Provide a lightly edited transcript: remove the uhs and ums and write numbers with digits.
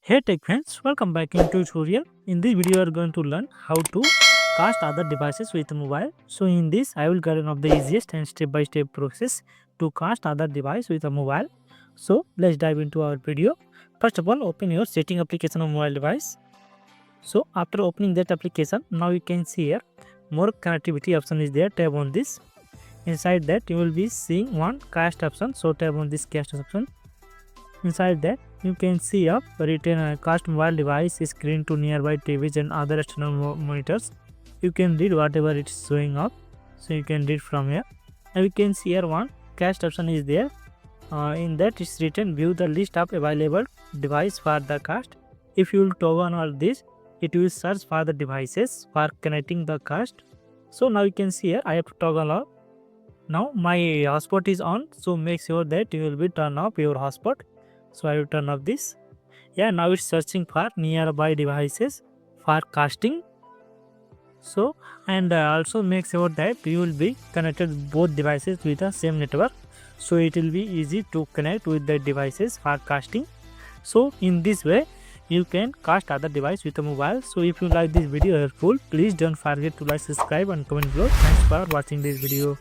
Hey tech friends, welcome back in tutorial. In this video, we are going to learn how to cast other devices with mobile. So in this, I will guide one of the easiest and step-by-step process to cast other device with a mobile. So let's dive into our video. First of all, open your setting application on mobile device. So after opening that application, now you can see here more connectivity option is there. Tap on this. Inside that, you will be seeing one cast option. So tap on this cast option. Inside that, you can see a written cast mobile device screen to nearby TVs and other external monitors. You can read whatever it is showing up. So you can read from here. And we can see here one cast option is there. In that it's written view the list of available device for the cast. If you will toggle on all this, it will search for the devices for connecting the cast. So now you can see here I have to toggle off. Now my hotspot is on, so make sure that you will be turn off your hotspot. So I will turn off this. Yeah, now it's searching for nearby devices for casting. So and also make sure that you will be connected both devices with the same network, so it will be easy to connect with the devices for casting. So in this way you can cast other device with a mobile. So if you like this video helpful, please don't forget to like, subscribe and comment below. Thanks for watching this video.